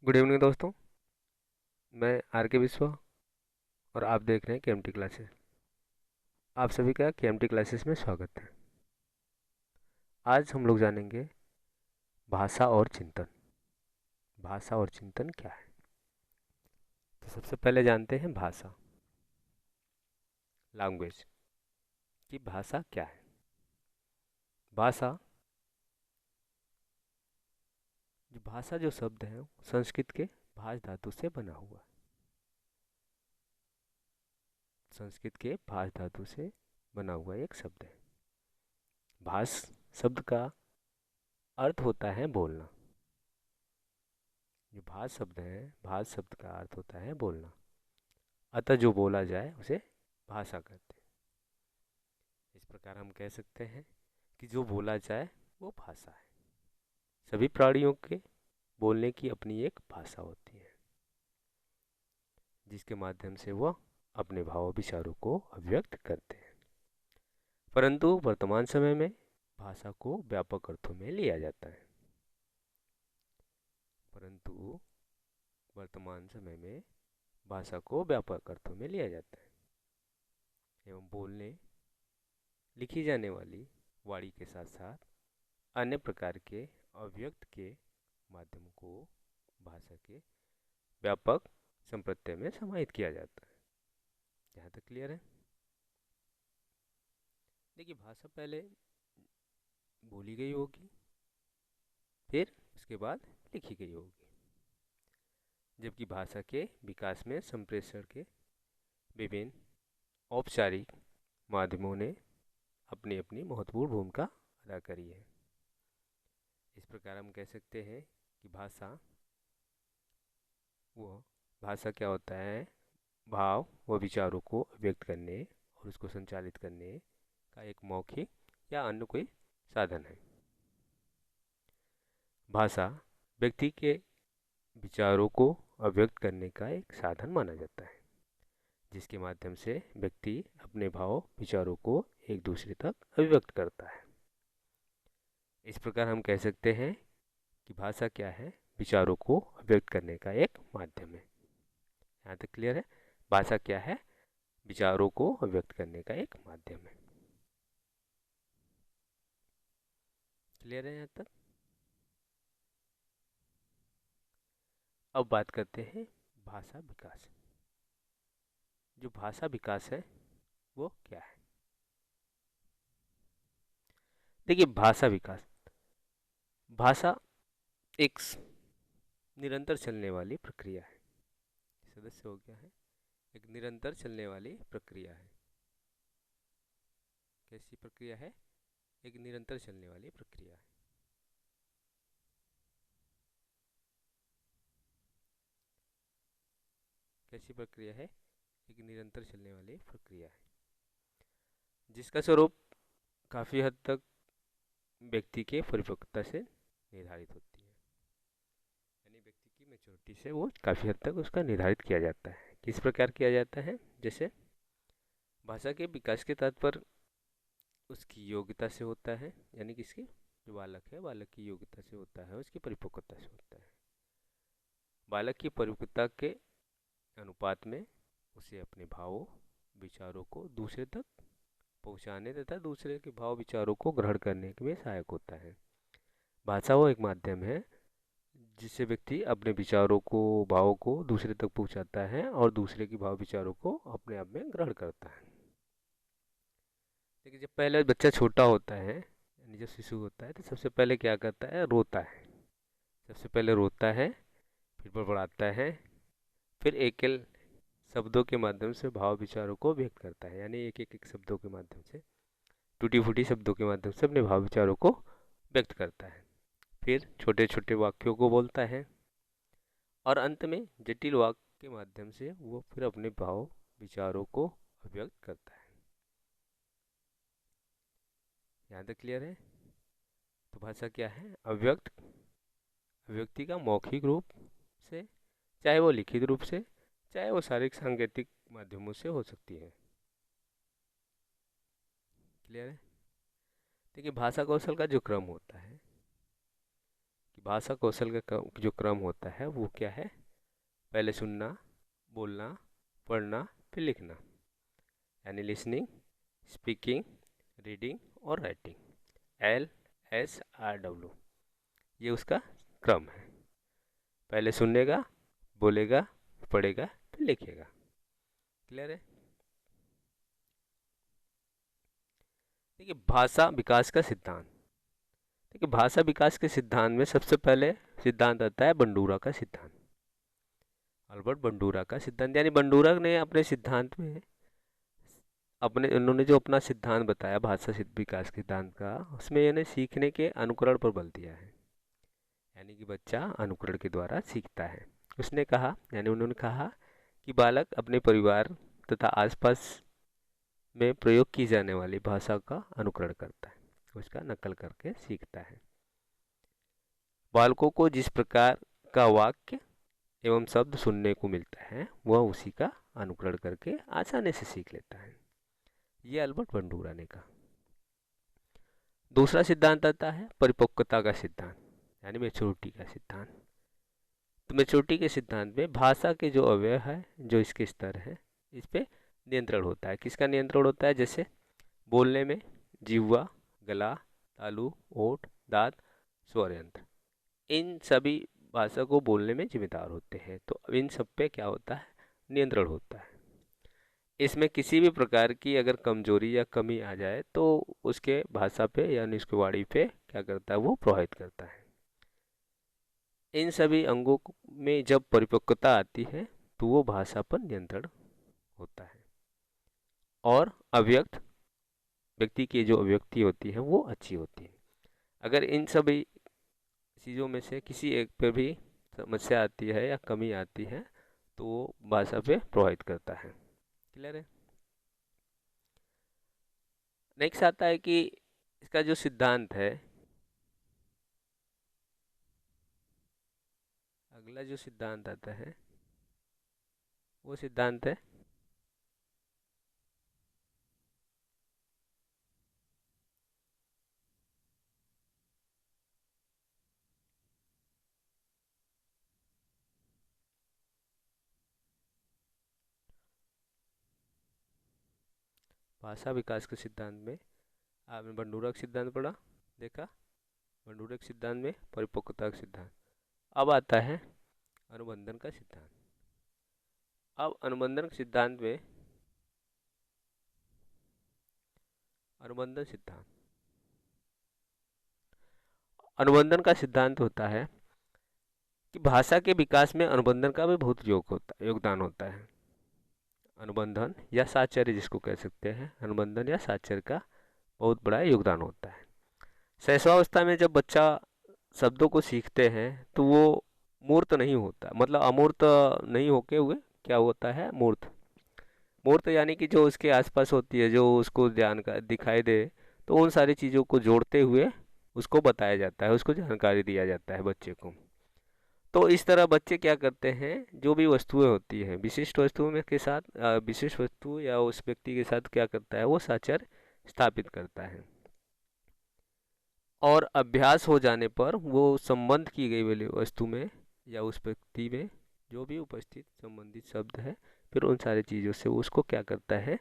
Good evening दोस्तों। मैं are के विश्वा और आप देख रहे हैं केएमटी क्लासेस। आप सभी का केएमटी क्लासेस में स्वागत है। आज हम लोग जानेंगे भाषा और चिंतन। भाषा और चिंतन क्या है? तो सबसे पहले जानते हैं भाषा, लैंग्वेज की भाषा क्या है। भाषा जो शब्द है वो संस्कृत के भाष धातु से बना हुआ है। संस्कृत के भाष धातु से बना हुआ एक शब्द है। भाष शब्द का अर्थ होता है बोलना। जो भाष शब्द का अर्थ होता है बोलना। अतः जो बोला जाए उसे भाषा कहते हैं। इस प्रकार हम कह सकते हैं कि जो बोला जाए वो भाषा है। सभी प्राणियों के बोलने की अपनी एक भाषा होती है, जिसके माध्यम से वह अपने भाव विचारों को अभिव्यक्त करते हैं। परंतु वर्तमान समय में भाषा को व्यापक अर्थों में लिया जाता है। परंतु वर्तमान समय में भाषा को व्यापक अर्थों में लिया जाता है एवं बोलने लिखी जाने वाली वाणी के साथ साथ अन्य प्रकार के अव्यक्त के माध्यमों को भाषा के व्यापक संप्रत्यय में समाहित किया जाता है। यहाँ तक क्लियर है? देखिए, भाषा पहले बोली गई होगी, फिर उसके बाद लिखी गई होगी। जबकि भाषा के विकास में संप्रेषण के विभिन्न औपचारिक माध्यमों ने अपनी अपनी महत्वपूर्ण भूमिका अदा करी है। इस प्रकार हम कह सकते हैं कि भाषा क्या होता है? भाव व विचारों को व्यक्त करने और उसको संचालित करने का एक मौखिक या अन्य कोई साधन है। भाषा व्यक्ति के विचारों को अभिव्यक्त करने का एक साधन माना जाता है, जिसके माध्यम से व्यक्ति अपने भाव विचारों को एक दूसरे तक अभिव्यक्त करता है। इस प्रकार हम कह सकते हैं कि भाषा क्या है? विचारों को अभिव्यक्त करने का एक माध्यम है। यहाँ तक क्लियर है? भाषा क्या है? विचारों को अभिव्यक्त करने का एक माध्यम है। क्लियर है यहाँ तक? अब बात करते हैं भाषा विकास। जो भाषा विकास है वो क्या है? देखिए, भाषा एक निरंतर चलने वाली प्रक्रिया है। सदस्य हो गया है, एक निरंतर चलने वाली प्रक्रिया है। कैसी प्रक्रिया है? एक निरंतर चलने वाली प्रक्रिया है। कैसी प्रक्रिया है? एक निरंतर चलने वाली प्रक्रिया है, जिसका स्वरूप काफ़ी हद तक व्यक्ति के परिपक्वता से निर्धारित होती है। यानी व्यक्ति की मैच्योरिटी से वो काफ़ी हद तक उसका निर्धारित किया जाता है। किस प्रकार किया जाता है? जैसे भाषा के विकास के तात्पर्य उसकी योग्यता से होता है, यानी किसकी? जो बालक है, बालक की योग्यता से होता है, उसकी परिपक्वता से होता है। बालक की परिपक्वता के अनुपात में उसे अपने भावों विचारों को दूसरे तक पहुंचाने तथा दूसरे के भाव विचारों को ग्रहण करने में सहायक होता है। भाषा वो एक माध्यम है जिससे व्यक्ति अपने विचारों को, भावों को दूसरे तक पहुंचाता है और दूसरे के भाव विचारों को अपने आप में ग्रहण करता है। देखिए, जब पहले बच्चा छोटा होता है, यानी जब शिशु होता है, तो सबसे पहले क्या करता है? रोता है। सबसे पहले रोता है, फिर बड़बड़ाता है, फिर एक एक शब्दों के माध्यम से भाव विचारों को व्यक्त करता है। यानी एक शब्दों के माध्यम से, टूटी फूटी शब्दों के माध्यम से अपने भाव विचारों को व्यक्त करता है। फिर छोटे छोटे वाक्यों को बोलता है और अंत में जटिल वाक्य के माध्यम से वो फिर अपने भाव विचारों को अभिव्यक्त करता है। यहाँ तक क्लियर है? तो भाषा क्या है? अभिव्यक्ति का मौखिक रूप से, चाहे वो लिखित रूप से, चाहे वो शारीरिक सांकेतिक माध्यमों से हो सकती है। क्लियर है? देखिए, भाषा कौशल का जो क्रम होता है कि भाषा कौशल का जो क्रम होता है वो क्या है? पहले सुनना, बोलना, पढ़ना, फिर लिखना, यानी लिसनिंग, स्पीकिंग, रीडिंग और राइटिंग। LSRW, ये उसका क्रम है। पहले सुनेगा, बोलेगा, पढ़ेगा, फिर लिखेगा। क्लियर है? देखिए, भाषा विकास का सिद्धांत। देखिए, भाषा विकास के सिद्धांत में सबसे पहले सिद्धांत आता है बंडूरा का सिद्धांत। अल्बर्ट बंडूरा का सिद्धांत, यानी बंडूरा ने अपने सिद्धांत में उन्होंने जो अपना सिद्धांत बताया भाषा विकास के सिद्धांत का, उसमें यानी सीखने के अनुकरण पर बल दिया है, यानी कि बच्चा अनुकरण के द्वारा सीखता है। उसने कहा, यानी उन्होंने कहा कि बालक अपने परिवार तथा आसपास में प्रयोग की जाने वाली भाषा का अनुकरण करता है, उसका नकल करके सीखता है। बालकों को जिस प्रकार का वाक्य एवं शब्द सुनने को मिलता है वह उसी का अनुकरण करके आसानी से सीख लेता है। ये अल्बर्ट बंडूरा ने कहा। दूसरा सिद्धांत आता है परिपक्वता का सिद्धांत, यानी मैच्योरिटी का सिद्धांत। तो मैच्योरिटी के सिद्धांत में भाषा के जो अवयव है, जो इसके स्तर है, इस पे नियंत्रण होता है। किसका नियंत्रण होता है? जैसे बोलने में जिह्वा, गला, तालु, ओठ, दांत, स्वर यंत्र, इन सभी भाषा को बोलने में जिम्मेदार होते हैं। तो इन सब पे क्या होता है? नियंत्रण होता है। इसमें किसी भी प्रकार की अगर कमजोरी या कमी आ जाए तो उसके भाषा पे यानी उसके वाणी पे क्या करता है? वो प्रभावित करता है। इन सभी अंगों में जब परिपक्वता आती है तो वो भाषा पर नियंत्रण होता है, और अव्यक्त व्यक्ति की जो अभिव्यक्ति होती है वो अच्छी होती है। अगर इन सभी चीज़ों में से किसी एक पे भी समस्या आती है या कमी आती है तो वो भाषा पे प्रभावित करता है। क्लियर है? नेक्स्ट आता है कि इसका जो सिद्धांत है, अगला जो सिद्धांत आता है वो सिद्धांत है भाषा विकास के सिद्धांत में। आपने बंडूरा का सिद्धांत पढ़ा, देखा, बंडूरा के सिद्धांत में परिपक्वता का सिद्धांत। अब आता है अनुबंधन का सिद्धांत। अब अनुबंधन के सिद्धांत में अनुबंधन सिद्धांत, अनुबंधन का सिद्धांत होता है कि भाषा के विकास में अनुबंधन का भी बहुत योगदान होता है। अनुबंधन या साहचर्य जिसको कह सकते हैं, अनुबंधन या साहचर्य का बहुत बड़ा योगदान होता है। शैशवावस्था में जब बच्चा शब्दों को सीखते हैं तो वो मूर्त नहीं होता, मतलब अमूर्त नहीं होके हुए क्या होता है? मूर्त। मूर्त यानी कि जो उसके आसपास होती है, जो उसको ध्यान का दिखाई दे, तो उन सारी चीज़ों को जोड़ते हुए उसको बताया जाता है, उसको जानकारी दिया जाता है बच्चे को। तो इस तरह बच्चे क्या करते हैं, जो भी वस्तुएं होती हैं विशिष्ट वस्तुओं में के साथ विशिष्ट वस्तु या उस व्यक्ति के साथ क्या करता है? वो साचर स्थापित करता है, और अभ्यास हो जाने पर वो संबंध की गई वाली वस्तु में या उस व्यक्ति में जो भी उपस्थित संबंधित शब्द है, फिर उन सारी चीज़ों से उसको क्या करता है?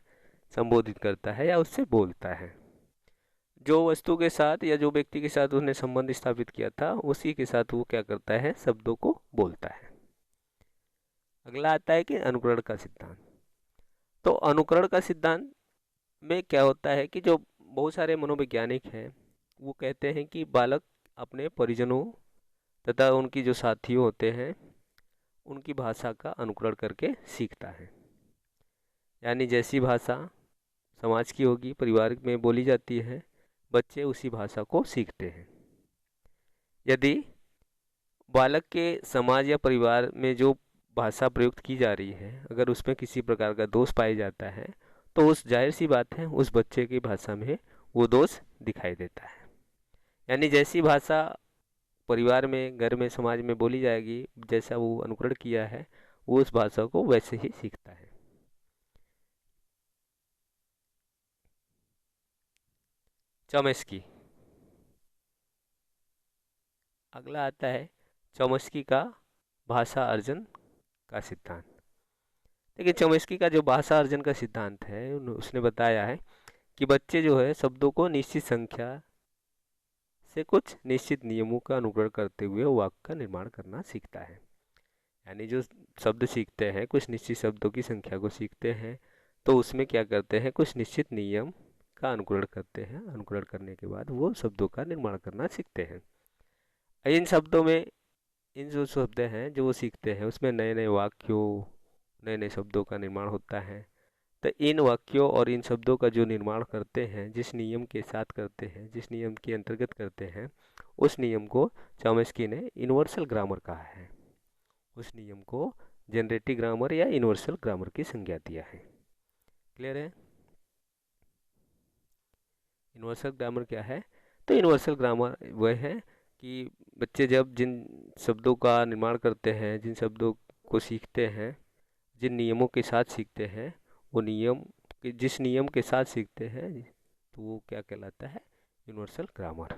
संबोधित करता है या उससे बोलता है। जो वस्तु के साथ या जो व्यक्ति के साथ उसने संबंध स्थापित किया था उसी के साथ वो क्या करता है? शब्दों को बोलता है। अगला आता है कि अनुकरण का सिद्धांत। तो अनुकरण का सिद्धांत में क्या होता है कि जो बहुत सारे मनोवैज्ञानिक हैं वो कहते हैं कि बालक अपने परिजनों तथा उनकी जो साथी होते हैं उनकी भाषा का अनुकरण करके सीखता है। यानी जैसी भाषा समाज की होगी, परिवार में बोली जाती है, बच्चे उसी भाषा को सीखते हैं। यदि बालक के समाज या परिवार में जो भाषा प्रयुक्त की जा रही है अगर उसमें किसी प्रकार का दोष पाया जाता है तो उस जाहिर सी बात है उस बच्चे की भाषा में वो दोष दिखाई देता है। यानी जैसी भाषा परिवार में, घर में, समाज में बोली जाएगी, जैसा वो अनुकरण किया है वो उस भाषा को वैसे ही सीखता है। चॉम्स्की। अगला आता है चॉम्स्की का भाषा अर्जन का सिद्धांत। देखिए चॉम्स्की का जो भाषा अर्जन का सिद्धांत है उसने बताया है कि बच्चे जो है शब्दों को निश्चित संख्या से कुछ निश्चित नियमों का अनुकरण करते हुए वाक्य का निर्माण करना सीखता है। यानी जो शब्द सीखते हैं, कुछ निश्चित शब्दों की संख्या को सीखते हैं, तो उसमें क्या करते हैं, कुछ निश्चित नियम का अनुकरण करते हैं। अनुकरण करने के बाद वो शब्दों का निर्माण करना सीखते हैं। इन शब्दों में, इन जो शब्द हैं जो वो सीखते हैं, उसमें नए नए वाक्यों, नए नए शब्दों का निर्माण होता है। तो इन वाक्यों और इन शब्दों का जो निर्माण करते हैं, जिस नियम के साथ करते हैं, जिस नियम के अंतर्गत करते हैं, उस नियम को चॉम्स्की ने यूनिवर्सल ग्रामर कहा है। उस नियम को जनरेटिव ग्रामर या यूनिवर्सल ग्रामर की संज्ञा दिया है। क्लियर है? यूनिवर्सल ग्रामर क्या है? तो यूनिवर्सल ग्रामर वह है कि बच्चे जब जिन शब्दों का निर्माण करते हैं, जिन शब्दों को सीखते हैं, जिन नियमों के साथ सीखते हैं, वो नियम जिस नियम के साथ सीखते हैं, तो वो क्या कहलाता है? Universal grammar.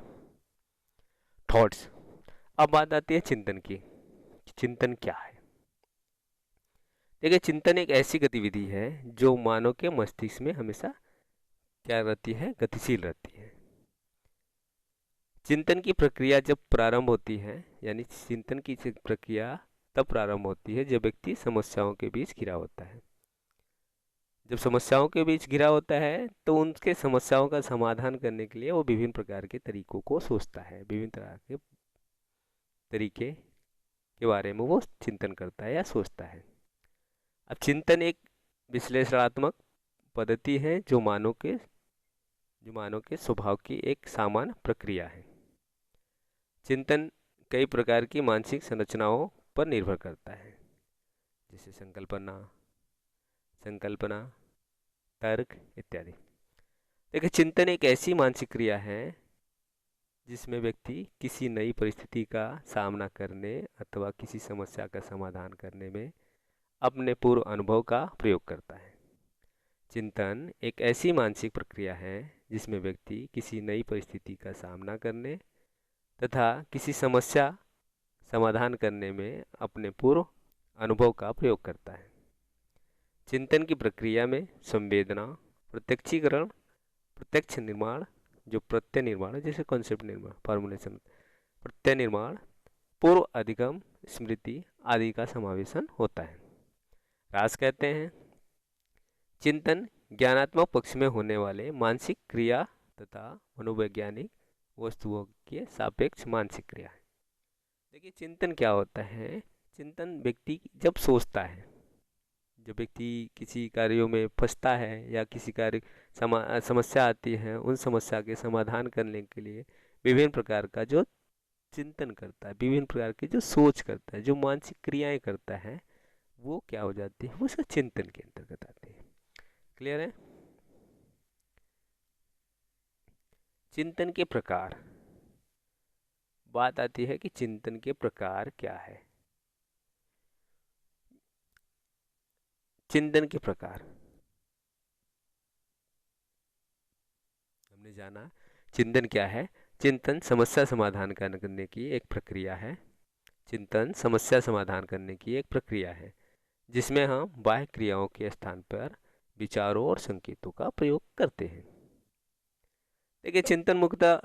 थॉट्स। अब बात आती है चिंतन की। चिंतन क्या है? देखिए चिंतन एक ऐसी गतिविधि है जो मानव के मस्तिष्क में हमेशा क्या रहती है? गतिशील रहती है। चिंतन की प्रक्रिया जब प्रारंभ होती है, यानी चिंतन की प्रक्रिया तब प्रारंभ होती है जब व्यक्ति समस्याओं के बीच घिरा होता है। जब समस्याओं के बीच घिरा होता है तो उनके समस्याओं का समाधान करने के लिए वो विभिन्न प्रकार के तरीकों को सोचता है। विभिन्न तरह के तरीके के बारे में वो चिंतन करता है या सोचता है। अब चिंतन एक विश्लेषणात्मक पद्धति है जो मानव के स्वभाव की एक सामान्य प्रक्रिया है। चिंतन कई प्रकार की मानसिक संरचनाओं पर निर्भर करता है, जैसे संकल्पना, तर्क इत्यादि। देखिए चिंतन एक ऐसी मानसिक क्रिया है जिसमें व्यक्ति किसी नई परिस्थिति का सामना करने अथवा किसी समस्या का समाधान करने में अपने पूर्व अनुभव का प्रयोग करता है। चिंतन एक ऐसी मानसिक प्रक्रिया है जिसमें व्यक्ति किसी नई परिस्थिति का सामना करने तथा किसी समस्या समाधान करने में अपने पूर्व अनुभव का प्रयोग करता है। चिंतन की प्रक्रिया में संवेदना, प्रत्यक्षीकरण, प्रत्यक्ष निर्माण, जो प्रत्यय निर्माण है, जैसे कॉन्सेप्ट निर्माण, फॉर्मुलेशन, प्रत्यय निर्माण, पूर्व अधिगम, स्मृति आदि का समावेशन होता है। रास कहते हैं चिंतन ज्ञानात्मक पक्ष में होने वाले मानसिक क्रिया तथा मनोवैज्ञानिक वस्तुओं के सापेक्ष मानसिक क्रिया है। देखिए चिंतन क्या होता है? चिंतन व्यक्ति जब सोचता है, जब व्यक्ति किसी कार्यों में फंसता है या किसी कार्य समस्या आती है, उन समस्या के समाधान करने के लिए विभिन्न प्रकार का जो चिंतन करता है, विभिन्न प्रकार की जो सोच करता है, जो मानसिक क्रियाएं करता है, वो क्या हो जाती है? वो उसका चिंतन के अंतर्गत आती है। क्लियर है? चिंतन के प्रकार। बात आती है कि चिंतन के प्रकार क्या है। चिंतन के प्रकार हमने जाना। चिंतन क्या है? चिंतन समस्या समाधान करने की एक प्रक्रिया है। चिंतन समस्या समाधान करने की एक प्रक्रिया है जिसमें हम बाह्य क्रियाओं के स्थान पर विचारों और संकेतों का प्रयोग करते हैं। देखिए चिंतन मुख्यतः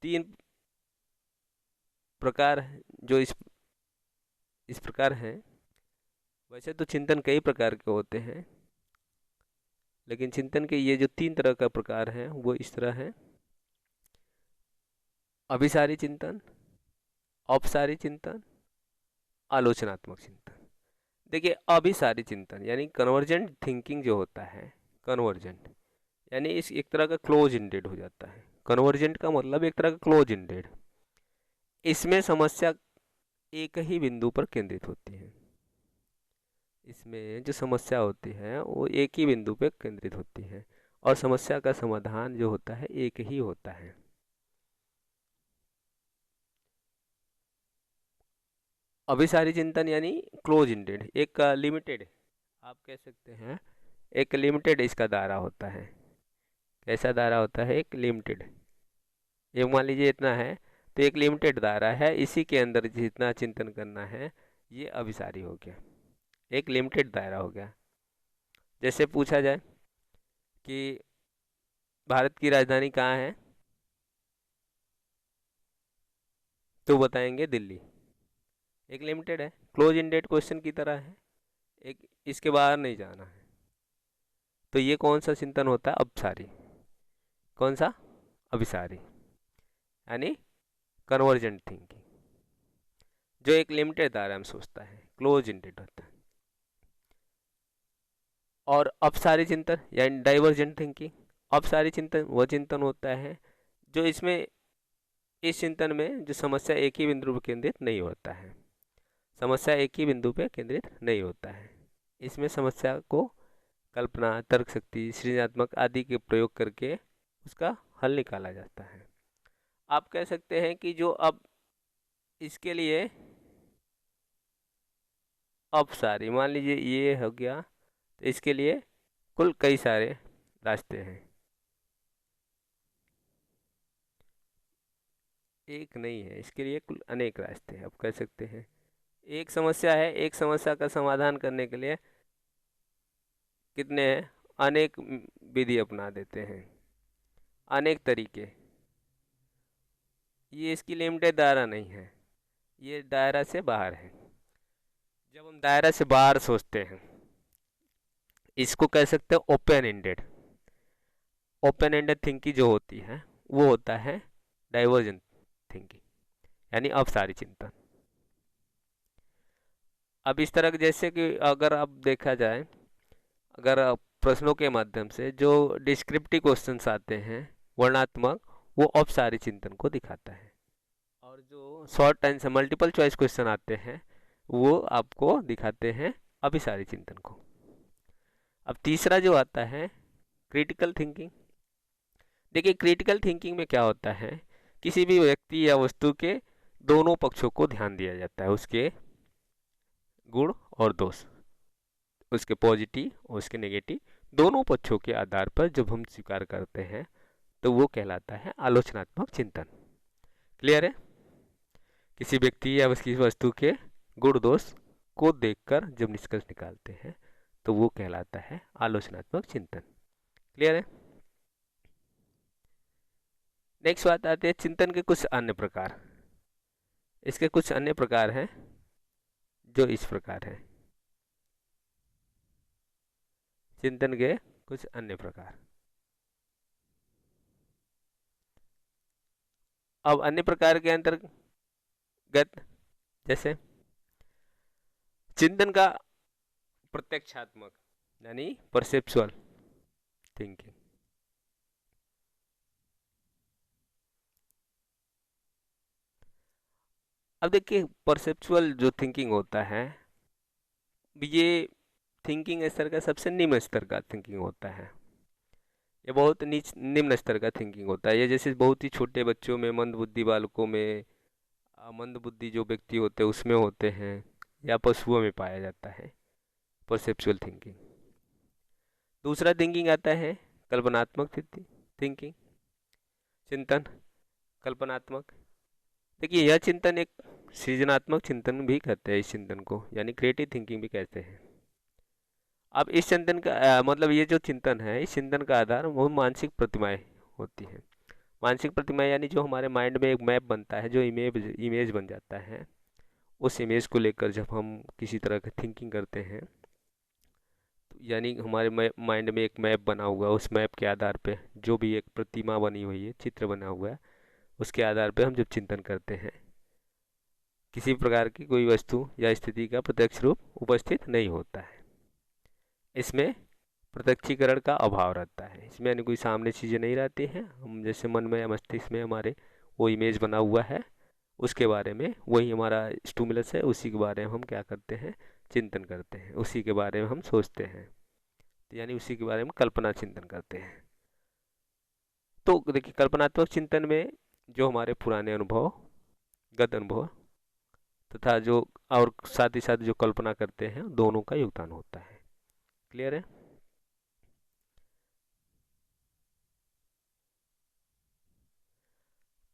3 प्रकार जो इस प्रकार हैं। वैसे तो चिंतन कई प्रकार के होते हैं, लेकिन चिंतन के ये जो 3 तरह का प्रकार हैं वो इस तरह हैं: अभिसारी चिंतन, औपसारी चिंतन, आलोचनात्मक चिंतन। देखिए अभिसारी चिंतन यानी कन्वर्जेंट थिंकिंग जो होता है, कन्वर्जेंट यानी इस एक तरह का क्लोज इंडेड हो जाता है। कन्वर्जेंट का मतलब एक तरह का क्लोज इंडेड। इसमें समस्या एक ही बिंदु पर केंद्रित होती है। इसमें जो समस्या होती है वो एक ही बिंदु पर केंद्रित होती है और समस्या का समाधान जो होता है एक ही होता है। अभिसारी चिंतन यानी क्लोज इंडेड, एक लिमिटेड, आप कह सकते हैं एक लिमिटेड इसका दायरा होता है। कैसा दायरा होता है? एक लिमिटेड। एक मान लीजिए इतना है, तो एक लिमिटेड दायरा है, इसी के अंदर जितना चिंतन करना है ये अभिसारी हो गया, एक लिमिटेड दायरा हो गया। जैसे पूछा जाए कि भारत की राजधानी कहाँ है, तो बताएंगे दिल्ली। एक लिमिटेड है, क्लोज इंडेड क्वेश्चन की तरह है, एक इसके बाहर नहीं जाना है। तो ये कौन सा चिंतन होता है, अभिसारी। कौन सा, अभिसारी, यानी कन्वर्जेंट थिंकिंग, जो एक लिमिटेड दायरा में सोचता है, क्लोज इंडेड होता है। और अपसारी चिंतन यानी डाइवर्जेंट थिंकिंग, अपसारी चिंतन वह चिंतन होता है जो इसमें, इस चिंतन में जो समस्या एक ही बिंदु पर केंद्रित नहीं होता है, समस्या एक ही बिंदु पे केंद्रित नहीं होता है। इसमें समस्या को कल्पना, तर्क शक्ति, सृजनात्मक आदि के प्रयोग करके उसका हल निकाला जाता है। आप कह सकते हैं कि जो अब इसके लिए अपसारी, मान लीजिए ये हो गया, तो इसके लिए कुल कई सारे रास्ते हैं, एक नहीं है, इसके लिए कुल अनेक रास्ते हैं। आप कह सकते हैं एक समस्या है, एक समस्या का समाधान करने के लिए कितने हैं, अनेक विधि अपना देते हैं, अनेक तरीके। ये इसकी लिमिटेड दायरा नहीं है, ये दायरा से बाहर है। जब हम दायरा से बाहर सोचते हैं, इसको कह सकते हैं open ended. Open ended thinking जो होती है वो होता है डाइवर्जेंट थिंकिंग, यानी अपसारी चिंतन। अब इस तरह जैसे कि अगर अब देखा जाए, अगर प्रश्नों के माध्यम से जो डिस्क्रिप्टिव क्वेश्चंस आते हैं वर्णात्मक, वो अपसारी चिंतन को दिखाता है। और जो short answer multiple choice question आते हैं वो आपको दिखाते हैं अभिसारी चिंतन को। अब तीसरा जो आता है क्रिटिकल थिंकिंग। देखिए क्रिटिकल थिंकिंग में क्या होता है, किसी भी व्यक्ति या वस्तु के दोनों पक्षों को ध्यान दिया जाता है, उसके गुण और दोष, उसके पॉजिटिव और उसके नेगेटिव, दोनों पक्षों के आधार पर जब हम स्वीकार करते हैं तो वो कहलाता है आलोचनात्मक चिंतन। क्लियर है? किसी व्यक्ति या किसी वस्तु के गुण दोष को देखकर जब निष्कर्ष निकालते हैं तो वो कहलाता है आलोचनात्मक चिंतन। क्लियर है? नेक्स्ट बात आती है चिंतन के कुछ अन्य प्रकार। इसके कुछ अन्य प्रकार हैं जो इस प्रकार हैं, चिंतन के कुछ अन्य प्रकार। अब अन्य प्रकार के अंतर्गत जैसे चिंतन का प्रत्यक्षात्मक यानी परसेप्चुअल थिंकिंग। अब देखिए परसेप्चुअल जो थिंकिंग होता है ये थिंकिंग स्तर का सबसे निम्न स्तर का थिंकिंग होता है, ये बहुत निम्न स्तर का थिंकिंग होता है। ये जैसे बहुत ही छोटे बच्चों में, मंद बुद्धि बालकों में, मंद बुद्धि जो व्यक्ति होते हैं उसमें होते हैं, या पशुओं में पाया जाता है परसेप्चुअल थिंकिंग। दूसरा थिंकिंग आता है कल्पनात्मक थिंकिंग, चिंतन कल्पनात्मक। देखिए यह चिंतन एक सृजनात्मक चिंतन भी कहते हैं इस चिंतन को, यानी क्रिएटिव थिंकिंग भी कहते हैं। अब इस चिंतन का मतलब ये जो चिंतन है, इस चिंतन का आधार वो मानसिक प्रतिमाएं होती हैं। मानसिक प्रतिमाएं यानी जो हमारे माइंड में एक मैप बनता है, जो इमेज बन जाता है, उस इमेज को लेकर जब हम किसी तरह की थिंकिंग करते हैं, तो यानी हमारे माइंड में एक मैप बना हुआ, उस मैप के आधार पे जो भी एक प्रतिमा बनी हुई है, चित्र बना हुआ है, उसके आधार पे हम जब चिंतन करते हैं, किसी प्रकार की कोई वस्तु या स्थिति का प्रत्यक्ष रूप उपस्थित नहीं होता है, इसमें प्रत्यक्षीकरण का अभाव रहता है, इसमें यानी कोई सामने चीज़ें नहीं रहती हैं। हम जैसे मन में या मस्तिष्क में हमारे वो इमेज बना हुआ है, उसके बारे में, वही हमारा स्टिमुलस है, उसी के बारे में हम क्या करते हैं, चिंतन करते हैं, उसी के बारे में हम सोचते हैं, यानी उसी के बारे में कल्पना चिंतन करते हैं। तो देखिए कल्पनात्मक चिंतन में जो हमारे पुराने अनुभव, गत अनुभव तथा जो और साथ ही साथ जो कल्पना करते हैं, दोनों का योगदान होता है। क्लियर है?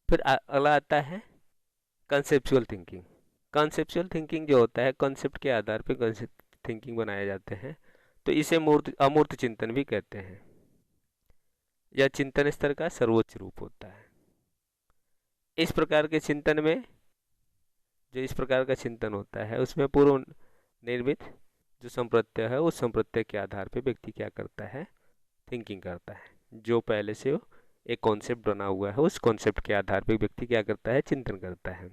फिर अगला आता है कंसेप्चुअल थिंकिंग। कंसेप्चुअल थिंकिंग जो होता है, कॉन्सेप्ट के आधार पर कंसेप्ट थिंकिंग बनाए जाते हैं, तो इसे मूर्त अमूर्त चिंतन भी कहते हैं। यह चिंतन स्तर का सर्वोच्च रूप होता है। इस प्रकार के चिंतन में, जो इस प्रकार का चिंतन होता है, उसमें पूर्व निर्मित जो संप्रत्यय है, उस संप्रत्यय के आधार पर व्यक्ति क्या करता है, थिंकिंग करता है। जो पहले से एक कॉन्सेप्ट बना हुआ है, उस कॉन्सेप्ट के आधार पर व्यक्ति क्या करता है, चिंतन करता है।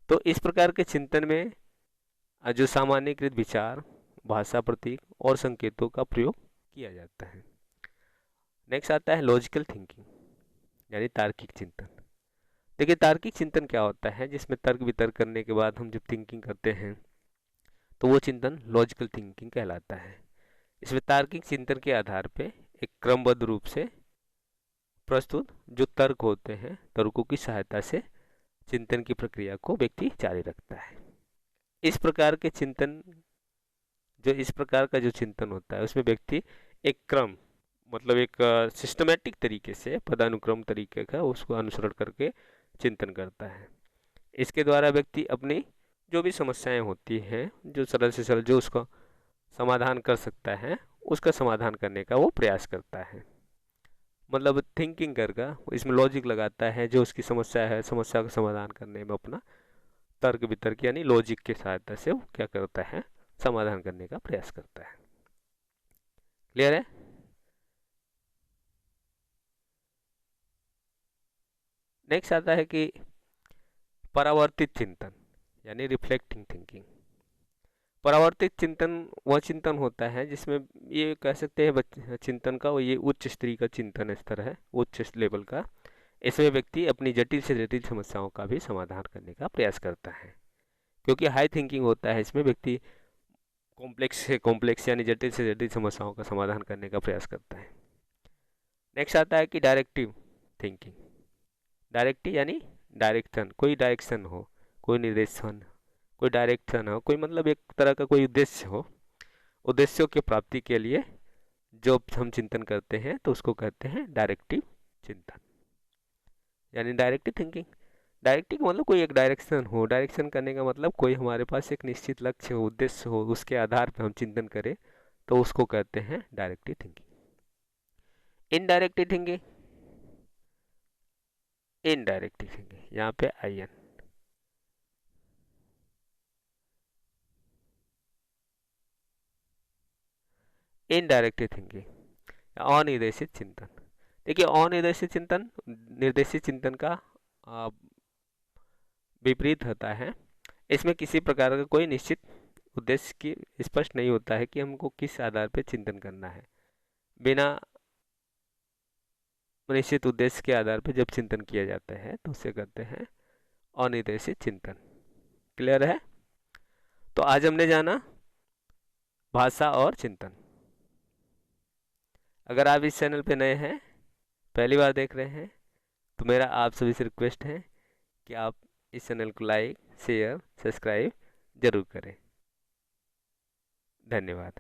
तो इस प्रकार के चिंतन में जो सामान्यकृत विचार, भाषा, प्रतीक और संकेतों का प्रयोग किया जाता है। नेक्स्ट आता है लॉजिकल थिंकिंग, यानी तार्किक चिंतन। देखिए, तार्किक चिंतन क्या होता है, जिसमें तर्क वितर्क करने के बाद हम जब थिंकिंग करते हैं तो वो चिंतन लॉजिकल थिंकिंग कहलाता है। इसमें तार्किक चिंतन के आधार पे एक क्रमबद्ध रूप से प्रस्तुत जो तर्क होते हैं, तर्कों की सहायता से चिंतन की प्रक्रिया को व्यक्ति जारी रखता है। इस प्रकार के चिंतन, जो इस प्रकार का जो चिंतन होता है, उसमें व्यक्ति एक क्रम, मतलब एक सिस्टमेटिक तरीके से, पदानुक्रम तरीके का उसको अनुसरण करके चिंतन करता है। इसके द्वारा व्यक्ति अपनी जो भी समस्याएं होती हैं, जो सरल से सरल जो उसका समाधान कर सकता है, उसका समाधान करने का वो प्रयास करता है। मतलब थिंकिंग करके इसमें लॉजिक लगाता है, जो उसकी समस्या है, समस्या का समाधान करने में अपना तर्क वितर्क यानी लॉजिक की सहायता से वो क्या करता है, समाधान करने का प्रयास करता है। क्लियर है? नेक्स्ट आता है कि परावर्तित चिंतन, यानी रिफ्लेक्टिंग थिंकिंग। परावर्तित चिंतन वह चिंतन होता है जिसमें ये कह सकते हैं चिंतन का, वो ये उच्च स्तरीय का चिंतन स्तर है, उच्च लेवल का। इसमें व्यक्ति अपनी जटिल से जटिल समस्याओं का भी समाधान करने का प्रयास करता है। क्योंकि हाई थिंकिंग होता है, इसमें व्यक्ति कॉम्प्लेक्स से कॉम्प्लेक्स यानी जटिल से जटिल समस्याओं का समाधान करने का प्रयास करता है। नेक्स्ट आता है कि डायरेक्टिव थिंकिंग। डायरेक्टिव यानी डायरेक्शन, कोई डायरेक्शन हो, कोई निर्देशन, कोई डायरेक्शन हो, कोई मतलब एक तरह का कोई उद्देश्य हो, उद्देश्यों की प्राप्ति के लिए जो हम चिंतन करते हैं तो उसको कहते हैं डायरेक्टिव चिंतन, यानी डायरेक्टिव थिंकिंग। डायरेक्टिव मतलब कोई एक डायरेक्शन हो, डायरेक्शन करने का मतलब कोई हमारे पास एक निश्चित लक्ष्य हो, उद्देश्य हो, उसके आधार पर हम चिंतन करें तो उसको कहते हैं डायरेक्टिव थिंकिंग। इनडायरेक्टिव थिंकिंग, इनडायरेक्टिव थिंकिंग यहाँ पे IN, इनडायरेक्टिव थिंकिंग, अनिर्देशित चिंतन। देखिए, अनिर्देशित चिंतन निर्देशित चिंतन का विपरीत होता है। इसमें किसी प्रकार का कोई निश्चित उद्देश्य की स्पष्ट नहीं होता है कि हमको किस आधार पर चिंतन करना है। बिना निश्चित उद्देश्य के आधार पर जब चिंतन किया जाता है तो उसे कहते हैं अनिर्देशित चिंतन। क्लियर है? तो आज हमने जाना भाषा और चिंतन। अगर आप इस चैनल पे नए हैं, पहली बार देख रहे हैं, तो मेरा आप सभी से रिक्वेस्ट है कि आप इस चैनल को लाइक, शेयर, सब्सक्राइब जरूर करें। धन्यवाद।